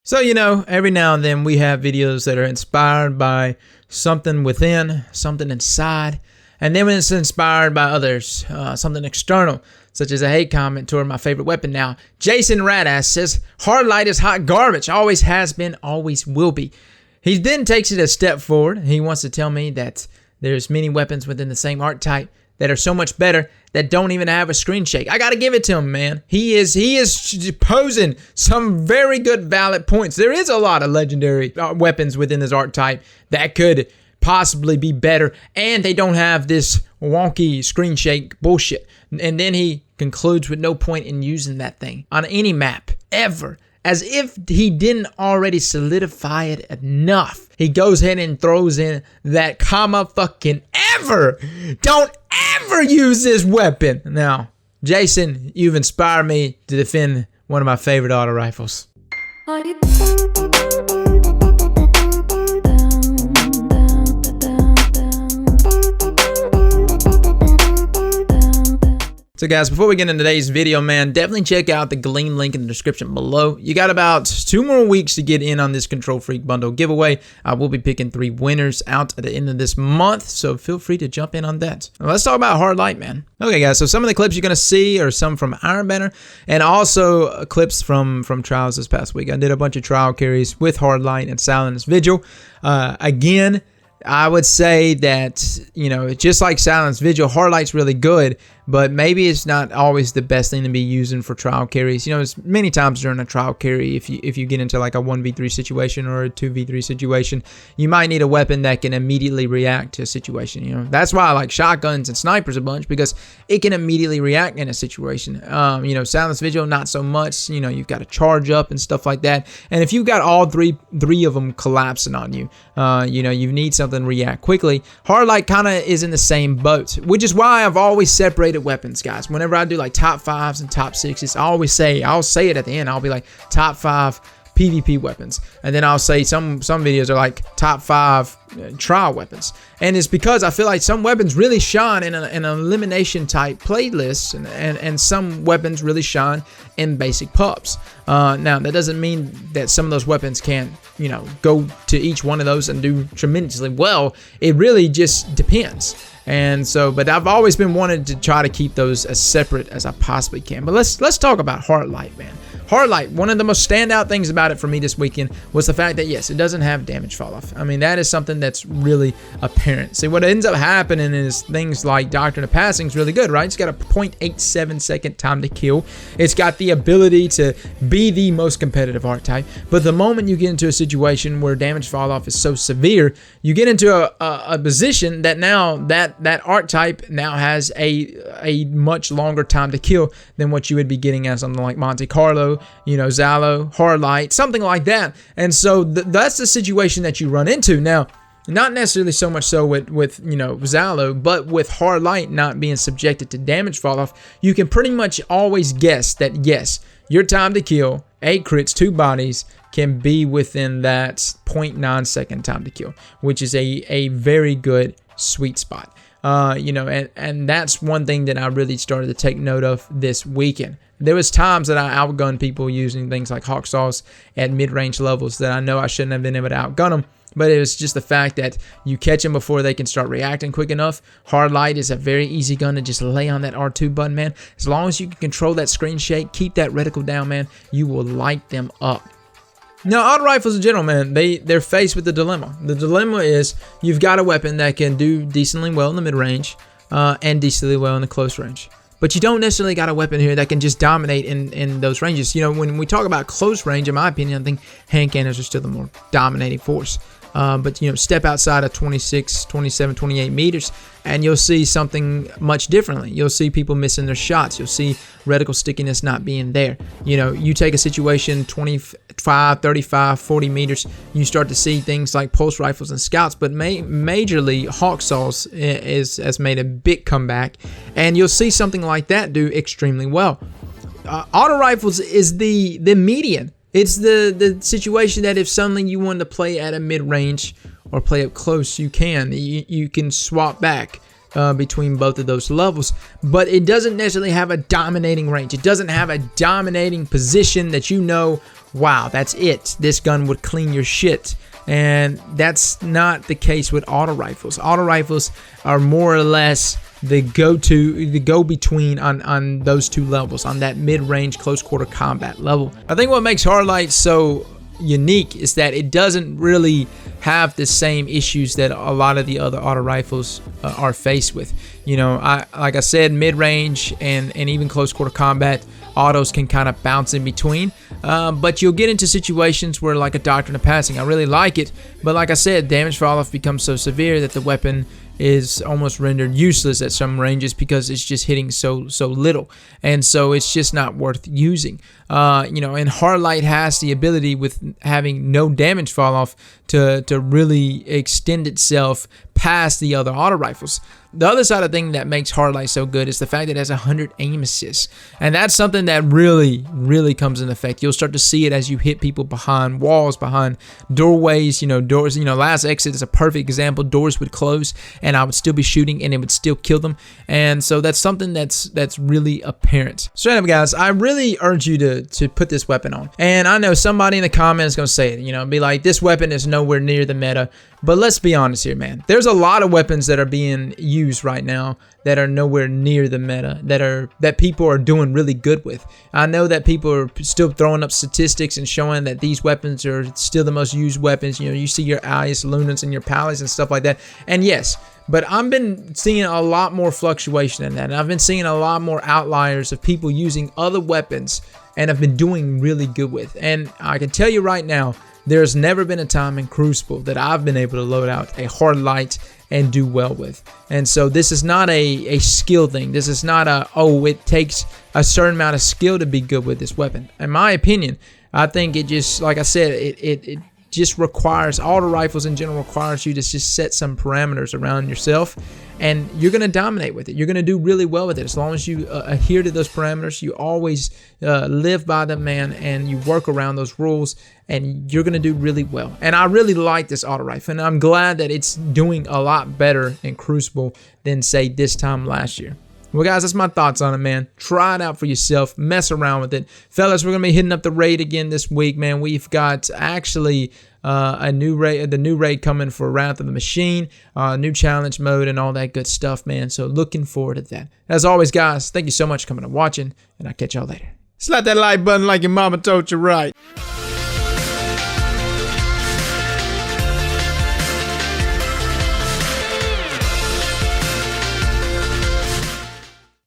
So, every now and then we have videos that are inspired by something within, something inside, and then when it's inspired by others, something external, such as a hate comment toward my favorite weapon now. Jason Radass says, hard light is hot garbage, always has been, always will be. He then takes it a step forward. He wants to tell me that there's many weapons within the same archetype that are so much better that don't even have a screen shake. I gotta give it to him, man. He is posing some very good valid points. There is a lot of legendary weapons within this archetype that could possibly be better, and they don't have this wonky screen shake bullshit. And then he concludes with no point in using that thing on any map ever. As if he didn't already solidify it enough. He goes ahead and throws in that comma fucking ever. Don't ever use this weapon. Now, Jason, you've inspired me to defend one of my favorite auto rifles. So guys, before we get into today's video, man, definitely check out the Gleam link in the description below. You got about 2 more weeks to get in on this Control Freak bundle giveaway. I will be picking 3 winners out at the end of this month, so feel free to jump in on that. Now, let's talk about hard light, man. Okay guys, so some of the clips you're going to see are some from Iron Banner and also clips from trials this past week. I did a bunch of trial carries with hard light and Silence Vigil. Again, I would say that, just like Silence Vigil, hard light's really good, but maybe it's not always the best thing to be using for trial carries. It's many times during a trial carry, if you get into like a 1v3 situation or a 2v3 situation, you might need a weapon that can immediately react to a situation. That's why I like shotguns and snipers a bunch, because it can immediately react in a situation. Silence Vigil, not so much. You've got to charge up and stuff like that. And if you've got all three of them collapsing on you, you need something to react quickly. Hard light kind of is in the same boat, which is why I've always separated weapons, guys. Whenever I do like top 5s and top 6s, I'll say it at the end. I'll be like top 5 PvP weapons, and then I'll say some videos are like top 5 trial weapons, and it's because I feel like some weapons really shine in an elimination type playlist, and some weapons really shine in basic pubs. Now that doesn't mean that some of those weapons can't go to each one of those and do tremendously well. It really just depends. And so, but I've always been wanting to try to keep those as separate as I possibly can. But let's talk about hard light, man. Hard light, one of the most standout things about it for me this weekend was the fact that, yes, it doesn't have damage fall off. I mean, that is something that's really apparent. See, what ends up happening is things like Doctrine of Passing is really good, right? It's got a 0.87 second time to kill. It's got the ability to be the most competitive archetype. But the moment you get into a situation where damage fall off is so severe, you get into a position that now that archetype now has a much longer time to kill than what you would be getting at something like Monte Carlo, Zalo, hard light, something like that. And so that's the situation that you run into. Now, not necessarily so much so with Zalo, but with hard light not being subjected to damage fall off, you can pretty much always guess that, yes, your time to kill, 8 crits, 2 bodies, can be within that 0.9 second time to kill, which is a very good sweet spot. And that's one thing that I really started to take note of this weekend. There was times that I outgunned people using things like hawk saws at mid-range levels that I know I shouldn't have been able to outgun them, but it was just the fact that you catch them before they can start reacting quick enough. Hard light is a very easy gun to just lay on that R2 button, man. As long as you can control that screen shake, keep that reticle down, man, you will light them up. Now, auto rifles in general, man, they're faced with the dilemma. The dilemma is you've got a weapon that can do decently well in the mid-range and decently well in the close range. But you don't necessarily got a weapon here that can just dominate in those ranges. When we talk about close range, in my opinion, I think hand cannons are still the more dominating force. But step outside of 26, 27, 28 meters, and you'll see something much differently. You'll see people missing their shots. You'll see reticle stickiness not being there. You take a situation 25, 35, 40 meters, you start to see things like pulse rifles and scouts, but majorly hawk saws has made a big comeback, and you'll see something like that do extremely well. Auto rifles is the median. It's the situation that if suddenly you want to play at a mid-range or play up close, you can. You can swap back between both of those levels, but it doesn't necessarily have a dominating range. It doesn't have a dominating position that wow, that's it. This gun would clean your shit. And that's not the case with auto rifles. Auto rifles are more or less the go-between on those two levels, on that mid-range close quarter combat level. I think what makes Hard Light so unique is that it doesn't really have the same issues that a lot of the other auto rifles are faced with. You know, like I said, mid-range and even close quarter combat, autos can kind of bounce in between, but you'll get into situations where, like a Doctrine of Passing, I really like it, but like I said, damage fall-off becomes so severe that the weapon is almost rendered useless at some ranges because it's just hitting so little, and so it's just not worth using. You know, and Hard Light has the ability, with having no damage fall-off, to really extend itself past the other auto rifles. The other side of the thing that makes Hard Light so good is the fact that it has 100 aim assists, and that's something that really comes into effect. You'll start to see it as you hit people behind walls, behind doorways, you know, doors. You know, Last Exit is a perfect example. Doors would close and I would still be shooting and it would still kill them, and so that's something that's really apparent. So anyway, guys, I really urge you to put this weapon on, and I know somebody in the comments is gonna say it, you know, be like, this weapon is nowhere near the meta. But let's be honest here, man. There's a lot of weapons that are being used right now that are nowhere near the meta, that people are doing really good with. I know that people are still throwing up statistics and showing that these weapons are still the most used weapons. You know, you see your Alias Lunas and your Palace and stuff like that. And yes, but I've been seeing a lot more fluctuation in that. And I've been seeing a lot more outliers of people using other weapons and have been doing really good with. And I can tell you right now, there's never been a time in Crucible that I've been able to load out a Hard Light and do well with. And so this is not a skill thing. This is not it takes a certain amount of skill to be good with this weapon. In my opinion, I think it just, like I said, it just requires, auto rifles in general requires you to just set some parameters around yourself, and you're going to dominate with it. You're going to do really well with it as long as you adhere to those parameters. You always live by them, man, and you work around those rules, and you're going to do really well. And I really like this auto rifle, and I'm glad that it's doing a lot better in Crucible than, say, this time last year. Well, guys, that's my thoughts on it, man. Try it out for yourself. Mess around with it. Fellas, we're going to be hitting up the raid again this week, man. We've got actually the new raid coming for Wrath of the Machine, new challenge mode, and all that good stuff, man. So looking forward to that. As always, guys, thank you so much for coming and watching, and I'll catch y'all later. Slap that like button like your mama told you right.